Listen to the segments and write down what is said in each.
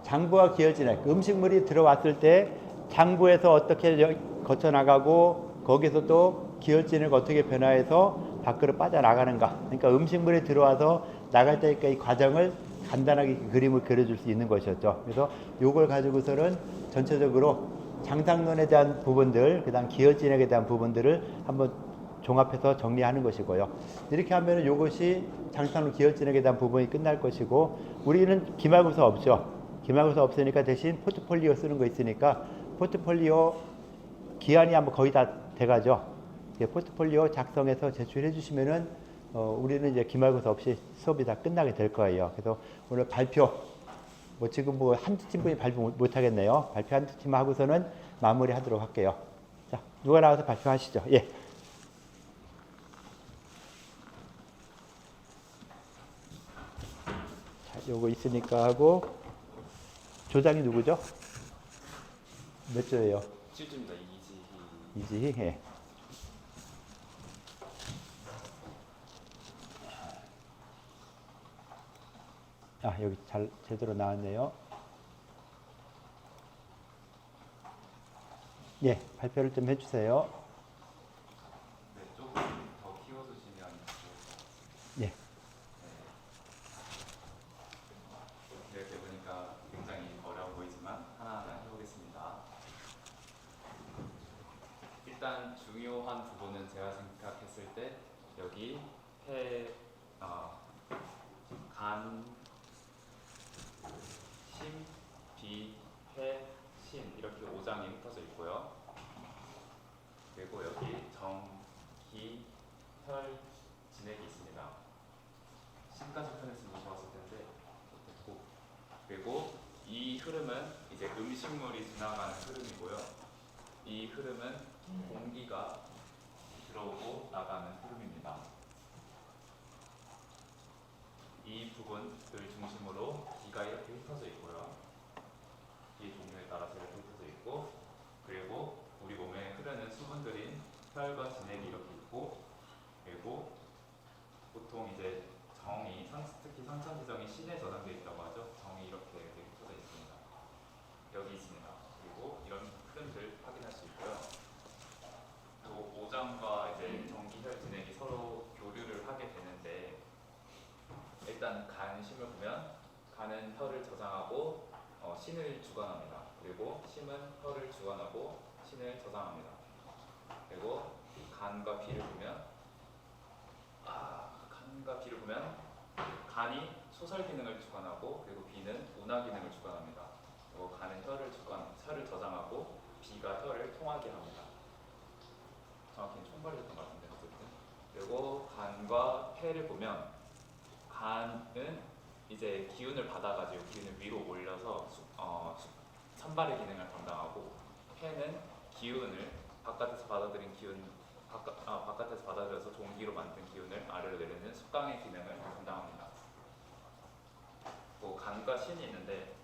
장부와 기혈진액, 음식물이 들어왔을 때 장부에서 어떻게 거쳐 나가고 거기서 또 기혈진액 어떻게 변화해서 밖으로 빠져나가는가. 그러니까 음식물이 들어와서 나갈 때까지 이 과정을 간단하게 그림을 그려줄 수 있는 것이었죠. 그래서 이걸 가지고서는 전체적으로 장상론에 대한 부분들, 그다음 기혈진액에 대한 부분들을 한번 종합해서 정리하는 것이고요. 이렇게 하면 이것이 장상론 기혈진액에 대한 부분이 끝날 것이고, 우리는 기말고사 없죠. 기말고사 없으니까 대신 포트폴리오 쓰는 거 있으니까 포트폴리오 기한이 한번 거의 다 돼가죠. 포트폴리오 작성해서 제출해 주시면은 우리는 이제 기말고사 없이 수업이 다 끝나게 될 거예요. 그래서 오늘 발표 뭐 지금 뭐 한두 팀분이 발표 못 하겠네요. 발표 한두 팀 하고서는 마무리하도록 할게요. 자, 누가 나와서 발표하시죠. 예. 자, 요거 있으니까 하고 조장이 누구죠? 몇 조예요? 7조입니다. 이지희. 예. 아, 여기 잘 제대로 나왔네요. 예, 발표를 좀 해주세요. 네, 조금 더 키워주시면 예. 네, 이렇게 보니까 굉장히 어려워 보이지만 하나하나 해보겠습니다. 일단 중요한 부분은 제가 생각했을 때 여기 간, 심, 비, 회, 신 이렇게 5장이 흩어져 있고요. 그리고 여기 정, 기, 혈, 진액이 있습니다. 신까지 표현했으면 좋았을 텐데 못했고, 그리고 이 흐름은 이제 음식물이 지나가는 흐름이고요. 이 흐름은 공기가 들어오고 나가는 흐름입니다. 이 부분을 중심으로 기가 이렇게 흩어져 있고요. 기 종류에 따라서 이렇게 흩어져 있고, 그리고 우리 몸에 흐르는 수분들인 혈과 진액이 이렇게 있고, 그리고 보통 이제 정이 특히 상천지정이 신에 저장되어 있다고 하죠. 정이 이렇게 흩어져 있습니다. 여기 있습니다. 그리고 이런 흐름들 확인할 수 있고요. 또 5장과 이제 정기혈 진액이 서로 교류를 하게 되는데, 일단 간심을 보면 간은 혈을 저장하고 신을 주관합니다. 그리고 심은 혈을 주관하고 신을 저장합니다. 그리고 간과 비를 보면 간이 소설 기능을 주관하고, 그리고 비는 운하 기능을 주관합니다. 그리고 간은 혈을 저장하고 비가 혈을 통하게 합니다. 정확히는 총괄이었던 것 같은데 어쨌든. 그리고 간과 폐를 보면 간은 이제 기운을 받아가지고 기운을 위로 올려서 산발의 기능을 담당하고, 폐는 기운을 바깥에서 받아들인 바깥에서 받아들여서 종기로 만든 기운을 아래로 내리는 숙강의 기능을 담당합니다. 또 간과 신이 있는데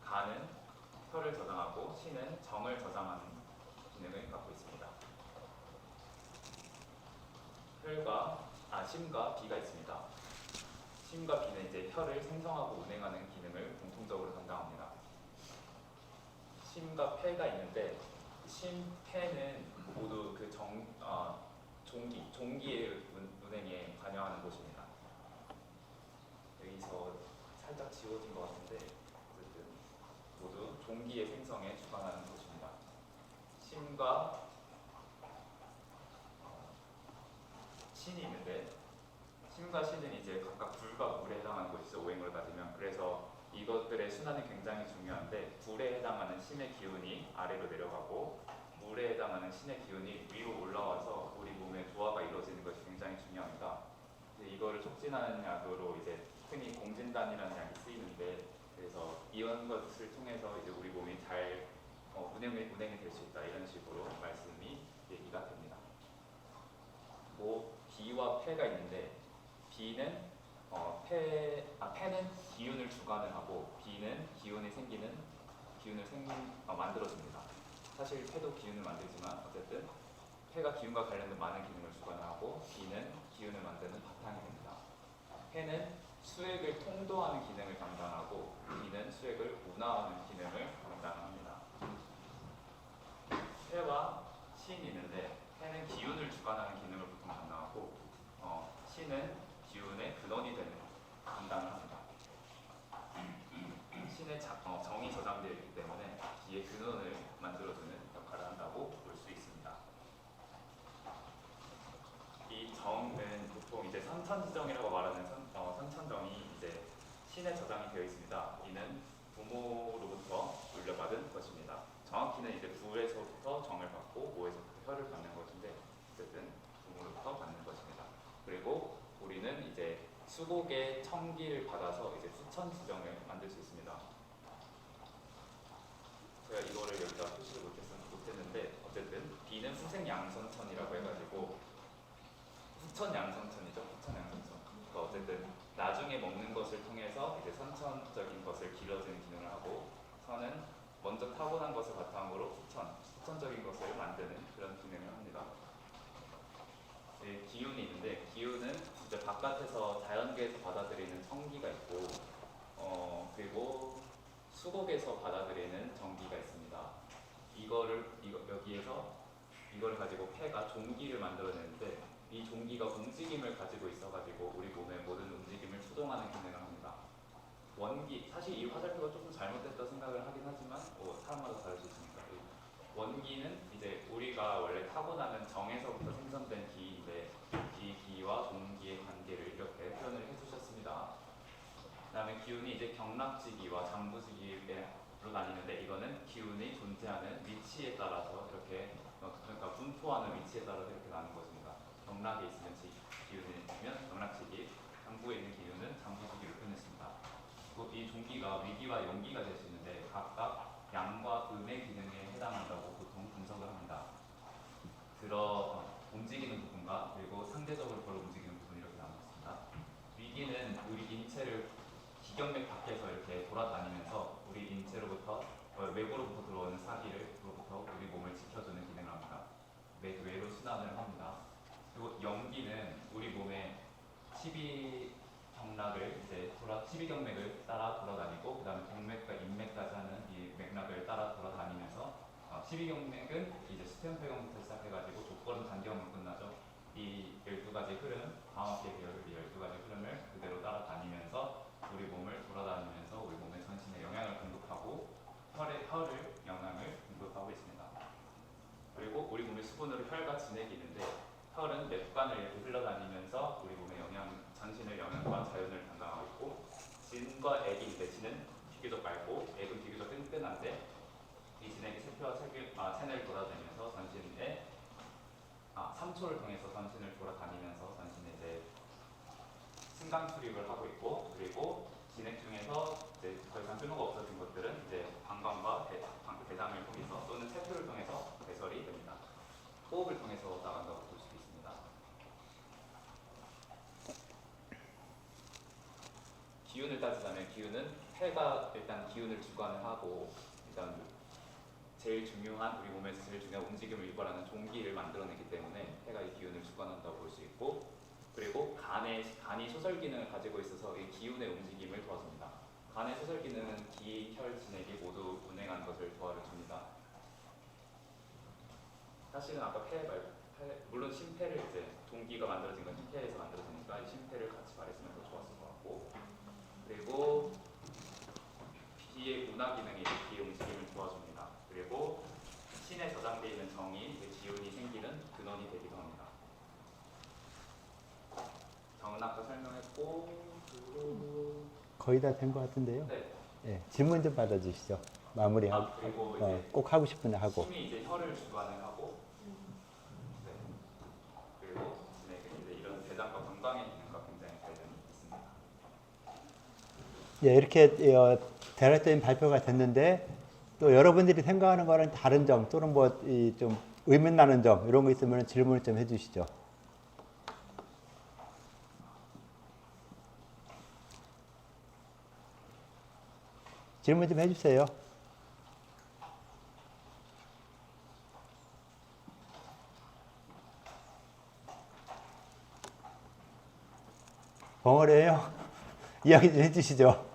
간은 혈을 저장하고 신은 정을 저장하는 기능을 갖고 있습니다. 심과 비가 있습니다. 심과 비는 이제 혈을 생성하고 운행하는 기능을 공통적으로 담당합니다. 심과 폐가 있는데, 심, 폐는 모두 그 종기의 운행에 관여하는 곳입니다. 여기서 살짝 지워진 것 같은데 어쨌든 모두 종기의 생성에 주관하는 곳입니다. 심과 신이 있는데, 심과 신은 이제 각각 불과 물에 해당하는 곳이죠. 오행을 가지면. 그래서 이것들의 순환이 굉장히 중요한데, 불에 해당하는 신의 기운이 아래로 내려가고 물에 해당하는 신의 기운이 위로 올라와서 우리 몸의 조화가 이루어지는 것이 굉장히 중요합니다. 이거를 촉진하는 약으로 이제 흔히 공진단이라는 약이 쓰이는데, 그래서 이런 것을 통해서 이제 우리 몸이 잘 운행이 될 수 있다, 이런 식으로 말씀이 얘기가 됩니다. 비와 폐가 있는데, 비는 폐는 기운을 주관을 하고, 비는 기운을 만들어줍니다. 사실 폐도 기운을 만들지만 어쨌든 폐가 기운과 관련된 많은 기능을 주관하고, 비는 기운을 만드는 바탕이 됩니다. 폐는 수액을 통도하는 기능을 담당하고 D는 수액을 운하하는 기능을 담당합니다. 폐와 신이 있는데 폐는 기운을 주관하는 기능을 보통 담당하고 신은 기운의 근원이 되는 담당을 합니다. 신의 정이 저장되어 있기 때문에 기의 근원을 만들어주는 역할을 한다고 볼 수 있습니다. 이 정은 보통 이제 선천지정이라고 말하는 선천정이 이제 신에 저장이 되어 있습니다. 이는 부모로부터 물려받은 것입니다. 정확히는 이제 부에서부터 정을 받고 모에서부터 혀를 받는 것인데 어쨌든 부모로부터 받는 것입니다. 그리고 우리는 이제 수곡의 청기를 받아서 이제 수천지정을 만들 수 있습니다. 제가 이거를 여기다 표시를 못했는데 어쨌든 B는 후생양선천이라고 해가지고 후천양선천이죠. 후천양선천. 그러니까 어쨌든 나중에 먹는 것을 통해서 이제 선천적인 것을 길러주는 기능을 하고 선은 먼저 타고난 것을 바탕으로 후천적인 것을 만드는 그런 기능을 합니다. 네, 기운이 있는데 기운은 이제 바깥에서 자연계에서 받아들이는 청기가 있고 그리고 수곡에서 받아들이는 정기가 있습니다. 여기에서 이거를 가지고 폐가 종기를 만들어내는데 이 종기가 움직임을 가지고 있어가지고 우리 몸의 모든 움직임을 추동하는 기능을 합니다. 사실 이 화살표가 조금 잘못됐다 생각을 하긴 하지만 사람마다 다를 수 있으니까 원기는 이제 우리가 원래 타고나는 정에서부터 생성된 기인데 이 기와 종기의 관계를 이렇게 표현을 해주셨습니다. 그 다음에 기운이 이제 경락지기와 장부지기로 나뉘는데 이거는 기운이 존재하는 위치에 따라서 이렇게 그러니까 분포하는 위치에 따라서 이렇게 나눈 것입니다. 경락에 있으면 기운이 있으면 경락지기, 장부에 있는 기운은 장부지기로 표현했습니다. 이 종기가 위기와 용기가 될 수 있는데 각각 양과 음의 기능에 해당한다고 보통 분석을 합니다. 움직이는 부분과 그리고 상대적으로 덜 움직이는 부분 이렇게 나눴습니다. 위기는 우리 인체를 기경맥 밖에서 이렇게 돌아다니면서 우리 인체로부터 외부로부터 들어오는 사기로부터 우리 몸을 지켜주는 기능을 합니다. 외로 순환을 합니다. 그리고 영기는 우리 몸의 12경락을 이제 12경맥을 따라 돌아다니고 그 다음에 동맥과 인맥까지 하는 이 맥락을 따라 돌아다니면서 12경맥은 이제 수평폐경부터 시작해가지고 족걸음 단경으로 끝나죠. 이 12가지 흐름, 광합계 계열의 12가지 흐름을 그대로 따라다니면서 우리 몸을 돌아다니면서 우리 몸의 전신에 영향을 공급하고 혈을 영향을 공급하고 있습니다. 그리고 우리 몸의 수분으로 혈과 진액이 있는데 혈은 뇌관을 이렇게 흘러다니면서 우리 몸의 전신의 영양과 자연을 담당하고 있고 진과 액인데 진은 비교적 맑고 액은 비교적 끈끈한데 이 진액이 세포와 체내를 돌아다니면서 전신에 3초를 통해서 전신을 돌아다니면서 전신에 이제 승강 출입을 하고 있고 그리고 진액 중에서 이제 더 이상 쓸모가 없어진 것들은 이제 방광과 대장을 통해서 또는 세포를 통해서 배설이 됩니다. 호흡을 통해서 나간다고 볼 수도 있습니다. 기운을 따지자면 기운은 폐가 일단 기운을 주관을 하고 일단 제일 중요한 우리 몸에서 제일 중요한 움직임을 유발하는 종기를 만들어내기 때문에 폐가 이 기운을 주관한다고 볼 수 있고 그리고 간이 소설 기능을 가지고 있어서 이 기운의 움직임을 도와줍니다. 간의 소설 기능은 기, 혈, 진액이 모두 운행하는 것을 도와줍니다. 사실은 아까 물론 심폐를 이제 종기가 만들어진 건 심폐에서 만들어지니까 이 심폐를 같이 말했으면 더 좋았을 것 같고 그리고 기의 운하 기능이 기의 움직임을 도와줍니다. 그리고 신에 저장되어 있는 정이 기운이 생기는 근원이 되기도 합니다. 정은 아까 설명했고 거의 다 된 것 같은데요. 네. 예, 질문 좀 받아주시죠. 마무리하고 그리고 이제 꼭 하고 싶은 거 하고. 힘이 이제 혈을 주관을 하고 네. 그리고 진액은 이제 이런 대장과 방광의 기능과 굉장히 관련이 있습니다. 예, 이렇게 대략적인 발표가 됐는데 또 여러분들이 생각하는 거랑 다른 점 또는 뭐 좀 의문 나는 점 이런 거 있으면 질문을 좀 해주시죠. 질문 좀 해주세요. 벙어리예요? 이야기 좀 해주시죠.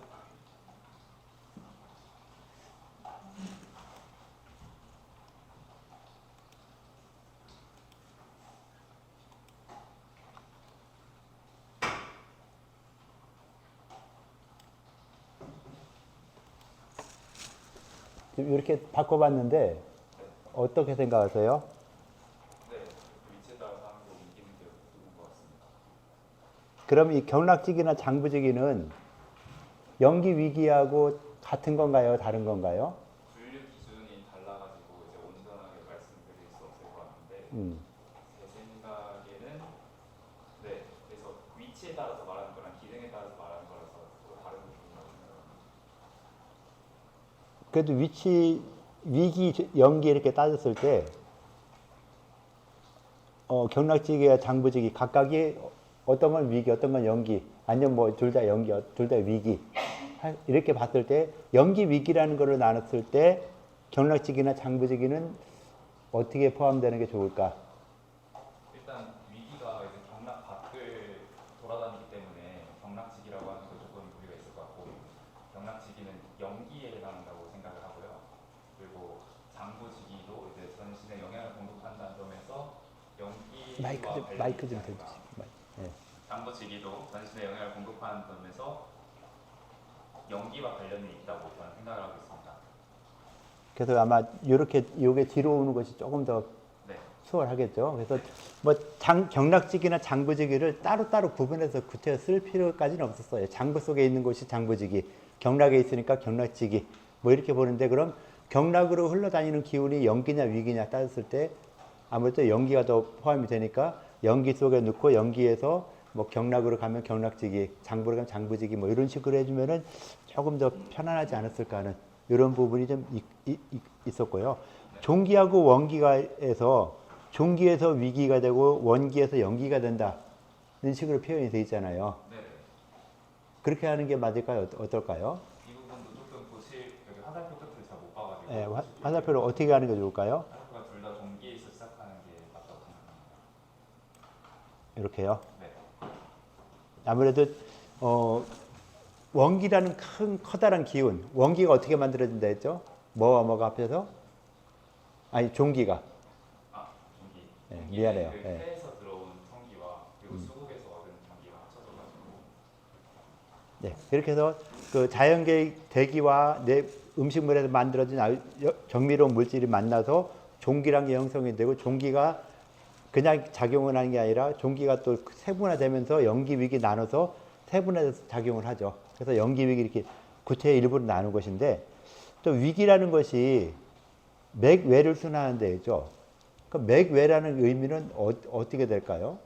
지금 이렇게 바꿔봤는데 어떻게 생각하세요? 네, 위치에 따라서 하는 게 옮기는 게 좋은 것 같습니다. 그럼 이 경락지기나 장부지기는 연기 위기하고 같은 건가요? 다른 건가요? 분류 기준이 달라가지고 이제 온전하게 말씀드릴 수 없을 것 같은데 음. 제 생각에는 네, 그래서 위치에 따라서 말하는 거랑 기능에 따라서 말하는 거라서 서로 다른 게 좋은 것 생각합니다. 그래도 위치, 위기, 연기 이렇게 따졌을 때 경락지기와 장부지기 각각이 어떤 건 위기, 어떤 건 연기, 아니면 뭐 둘 다 연기, 둘 다 위기 이렇게 봤을 때 연기 위기라는 거를 나눴을 때 경락지기나 장부지기는 어떻게 포함되는 게 좋을까? 일단 위기가 이제 경락 밖을 돌아다니기 때문에 경락지기라고 하는 거 조금 무리가 있을 것 같고 경락지기는 연기에 해당한다고 생각을 하고요. 그리고 장부지기도 이제 전신에 영향을 공급한다는 점에서 연기와 마이크 관련이 좀 있지 않을까. 대주세요. 네. 장부지기도 전신에 영향을 공급하는 점에서 연기와 관련이 있다고 저는 생각을 하고 있습니다. 그래서 아마 이렇게 요게 뒤로 오는 것이 조금 더 네, 수월하겠죠. 그래서 뭐 경락지기나 장부지기를 따로따로 구분해서 구태여 쓸 필요까지는 없었어요. 장부 속에 있는 곳이 장부지기, 경락에 있으니까 경락지기 뭐 이렇게 보는데 그럼 경락으로 흘러다니는 기운이 연기냐 위기냐 따졌을 때 아무래도 연기가 더 포함이 되니까 연기 속에 넣고 연기에서 뭐 경락으로 가면 경락지기, 장부로 가면 장부지기 뭐 이런 식으로 해주면은 조금 더 편안하지 않았을까 하는 이런 부분이 좀 있었고요. 종기하고 원기가에서 종기에서 위기가 되고 원기에서 연기가 된다. 이런 식으로 표현이 되어 있잖아요. 네, 그렇게 하는 게 맞을까요? 어떨까요? 이 부분도 조금 보실 여기 화살표 끝을 잘 못 봐가지고 예, 화살표를 어떻게 하는 게 좋을까요? 화살표가 둘 다 종기에서 시작하는 게 맞다고 생각합니다. 이렇게요. 네, 아무래도 원기라는 큰 커다란 기운, 원기가 어떻게 만들어진다 했죠? 뭐가 합해서? 아니 종기가. 아 종기. 예, 종기는 미안해요. 그 예. 폐에서 들어온 성기와 그리고 수국에서 얻은 전기가 합쳐져가지고 네, 이렇게 해서 그 자연계의 대기와 내 음식물에서 만들어진 정미로운 물질이 만나서 종기란 게 형성이 되고 종기가 그냥 작용을 하는 게 아니라 종기가 또 세분화되면서 연기, 위기 나눠서 세분화돼서 작용을 하죠. 그래서 연기, 위기 이렇게 구체의 일부로 나눈 것인데 또 위기라는 것이 맥외를 순화하는 데죠. 그 맥외라는 의미는 어떻게 될까요?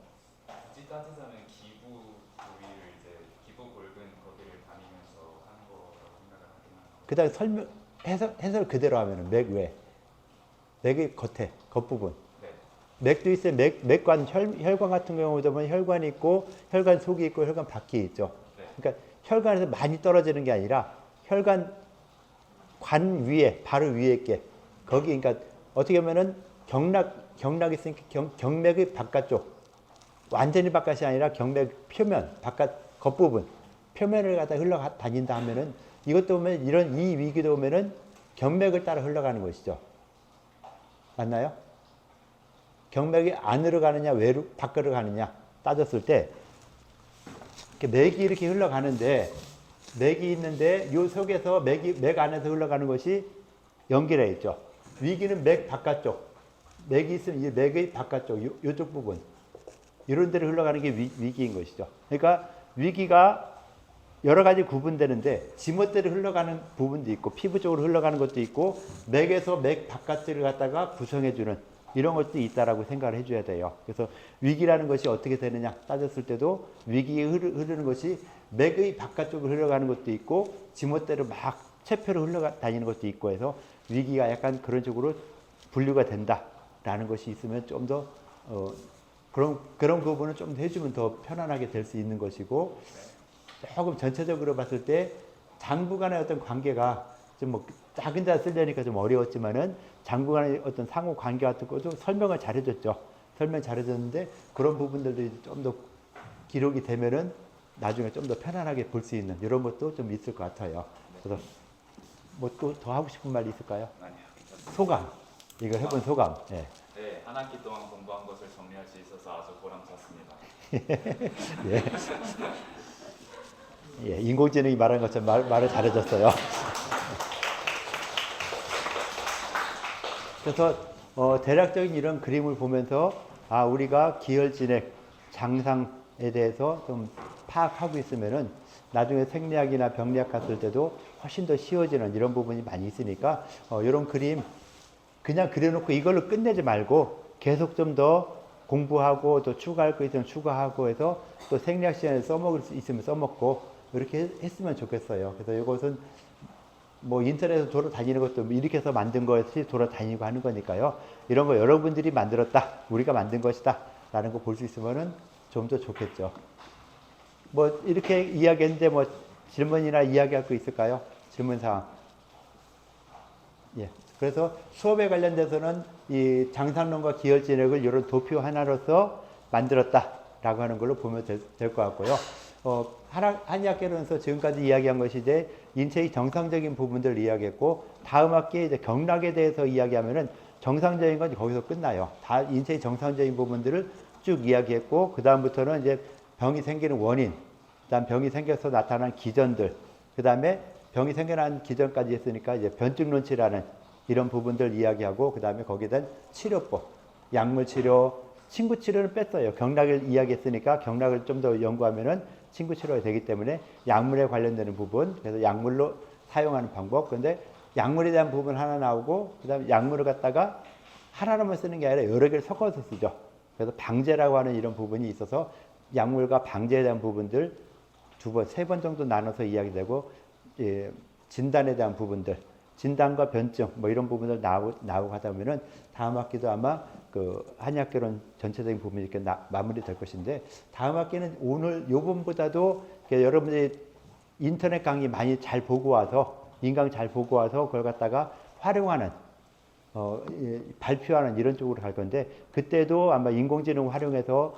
굳이 따지자면 기부 부위를 이제 기부 골근 거기를 다니면서 하는 거라고 생각을 하긴 하는데 그 다음에 해설 그대로 하면은 맥외. 맥의 겉부분. 네, 맥도 있어요. 맥관, 혈관 같은 경우도 보면 혈관이 있고, 혈관 속이 있고, 혈관 밖이 있죠. 네, 그러니까 혈관에서 많이 떨어지는 게 아니라 혈관 관 위에, 바로 위에 있게. 거기, 그러니까 어떻게 보면은 경락이 있으니까 경맥의 바깥쪽. 완전히 바깥이 아니라 경맥 표면, 바깥, 겉부분. 표면을 갖다 흘러다닌다 하면은 이것도 보면 이런 이 위기도 보면은 경맥을 따라 흘러가는 것이죠. 맞나요? 경맥이 안으로 가느냐 외로 밖으로 가느냐 따졌을 때 맥이 이렇게 흘러가는데 맥이 있는데 이 속에서 맥 안에서 흘러가는 것이 연기라 했죠. 위기는 맥 바깥쪽. 맥이 있으면 이 맥의 바깥쪽 이쪽 부분 이런 데로 흘러가는 게 위기인 것이죠. 그러니까 위기가 여러 가지 구분되는데 지멋대로 흘러가는 부분도 있고 피부 쪽으로 흘러가는 것도 있고 맥에서 맥 바깥쪽을 갖다가 구성해주는 이런 것도 있다라고 생각을 해줘야 돼요. 그래서 위기라는 것이 어떻게 되느냐 따졌을 때도 위기에 흐르는 것이 맥의 바깥쪽으로 흘러가는 것도 있고 지멋대로 막 체표로 흘러다니는 것도 있고 해서 위기가 약간 그런 쪽으로 분류가 된다라는 것이 있으면 좀 더 그런 부분을 좀 더 해주면 더 편안하게 될 수 있는 것이고 조금 전체적으로 봤을 때 장부 간의 어떤 관계가 좀 뭐 작은 자 쓰려니까 좀 어려웠지만은 장부 간의 어떤 상호 관계 같은 것도 설명을 잘해줬죠. 설명 잘해줬는데 그런 부분들도 좀 더 기록이 되면은 나중에 좀 더 편안하게 볼 수 있는 이런 것도 좀 있을 것 같아요. 그래서 뭐 또 더 하고 싶은 말 있을까요? 아니요, 괜찮습니다. 소감. 이거 해본 소감. 예. 네, 한 학기 동안 공부한 것을 정리할 수 있어서 아주 보람찼습니다. 예. 예, 인공지능이 말한 것처럼 말을 잘해줬어요. 그래서 대략적인 이런 그림을 보면서 우리가 기혈진액 장상에 대해서 좀 파악하고 있으면은 나중에 생리학이나 병리학 갔을 때도 훨씬 더 쉬워지는 이런 부분이 많이 있으니까 이런 그림 그냥 그려놓고 이걸로 끝내지 말고 계속 좀 더 공부하고 또 추가할 거 있으면 추가하고 해서 또 생리학 시간에 써먹을 수 있으면 써먹고 이렇게 했으면 좋겠어요. 그래서 이것은 뭐 인터넷에서 돌아다니는 것도 이렇게 해서 만든 것이 돌아다니고 하는 거니까요. 이런 거 여러분들이 만들었다, 우리가 만든 것이다 라는 거 볼 수 있으면은 좀 더 좋겠죠. 뭐 이렇게 이야기했는데 뭐 질문이나 이야기할 거 있을까요? 질문 사항. 예. 그래서 수업에 관련돼서는 이 장상론과 기혈진액을 이런 도표 하나로서 만들었다라고 하는 걸로 보면 될 것 같고요. 한의학개론에서 지금까지 이야기한 것이 이제 인체의 정상적인 부분들을 이야기했고, 다음 학기에 이제 경락에 대해서 이야기하면은 정상적인 건 거기서 끝나요. 다 인체의 정상적인 부분들을 쭉 이야기했고, 그 다음부터는 이제 병이 생기는 원인, 그다음 병이 생겨서 나타난 기전들, 그 다음에 병이 생겨난 기전까지 했으니까 이제 변증론치라는 이런 부분들 이야기하고, 그 다음에 거기에 대한 치료법, 약물 치료, 친구 치료는 뺐어요. 경락을 이야기했으니까 경락을 좀 더 연구하면은 친구 치료가 되기 때문에 약물에 관련되는 부분, 그래서 약물로 사용하는 방법. 그런데 약물에 대한 부분 하나 나오고, 그 다음에 약물을 갖다가 하나로만 쓰는 게 아니라 여러 개를 섞어서 쓰죠. 그래서 방제라고 하는 이런 부분이 있어서 약물과 방제에 대한 부분들 두 번, 세 번 정도 나눠서 이야기되고, 예, 진단에 대한 부분들, 진단과 변증 뭐 이런 부분들 나오고 하다 보면은 다음 학기도 아마 그 한의학개론 전체적인 부분이 이렇게 마무리될 것인데, 다음 학기는 오늘 요번보다도 여러분들이 인터넷 강의 많이 잘 보고 와서 인강 잘 보고 와서 그걸 갖다가 활용하는 발표하는 이런 쪽으로 갈 건데, 그때도 아마 인공지능 활용해서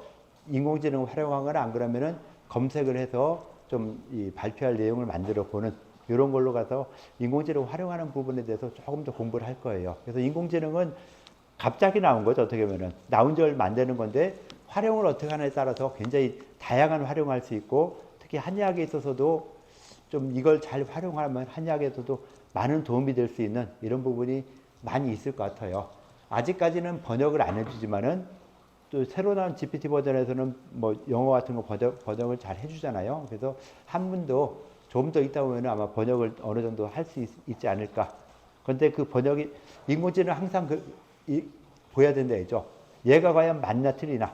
인공지능 활용하거나 안 그러면은 검색을 해서 좀 이 발표할 내용을 만들어 보는 이런 걸로 가서 인공지능 활용하는 부분에 대해서 조금 더 공부를 할 거예요. 그래서 인공지능은 갑자기 나온 거죠. 어떻게 보면은 나온 지 얼마 안 되는 건데 활용을 어떻게 하느냐에 따라서 굉장히 다양한 활용할 수 있고, 특히 한의학에 있어서도 좀 이걸 잘 활용하면 한의학에서도 많은 도움이 될 수 있는 이런 부분이 많이 있을 것 같아요. 아직까지는 번역을 안 해주지만은 또 새로 나온 GPT 버전에서는 뭐 영어 같은 거 번역을 잘 해주잖아요. 그래서 한문도 좀 더 있다 보면 아마 번역을 어느 정도 할 수 있지 않을까. 그런데 그 번역이 인공지능은 항상 보여야 된다 했죠. 얘가 과연 맞나 틀리나.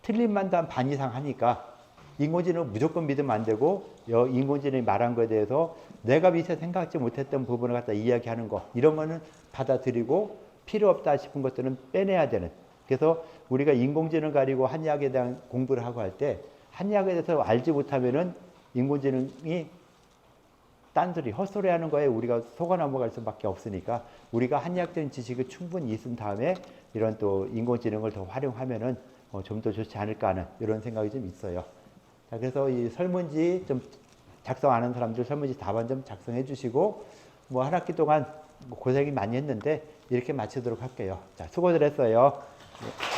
틀린 만도 한 반 이상 하니까 인공지능은 무조건 믿으면 안 되고, 인공지능이 말한 거에 대해서 내가 미처 생각지 못했던 부분을 갖다 이야기하는 거, 이런 거는 받아들이고 필요 없다 싶은 것들은 빼내야 되는. 그래서 우리가 인공지능 가지고 한의학에 대한 공부를 하고 할 때 한의학에 대해서 알지 못하면은 인공지능이 딴소리, 헛소리 하는 거에 우리가 속아 넘어갈 수밖에 없으니까, 우리가 한의학적인 지식을 충분히 있은 다음에 이런 또 인공지능을 더 활용하면은 좀 더 좋지 않을까 하는 이런 생각이 좀 있어요. 자, 그래서 이 설문지 좀 작성 안 한 사람들 설문지 답안 좀 작성해 주시고, 뭐 한 학기 동안 고생이 많이 했는데 이렇게 마치도록 할게요. 자, 수고들 했어요. 네.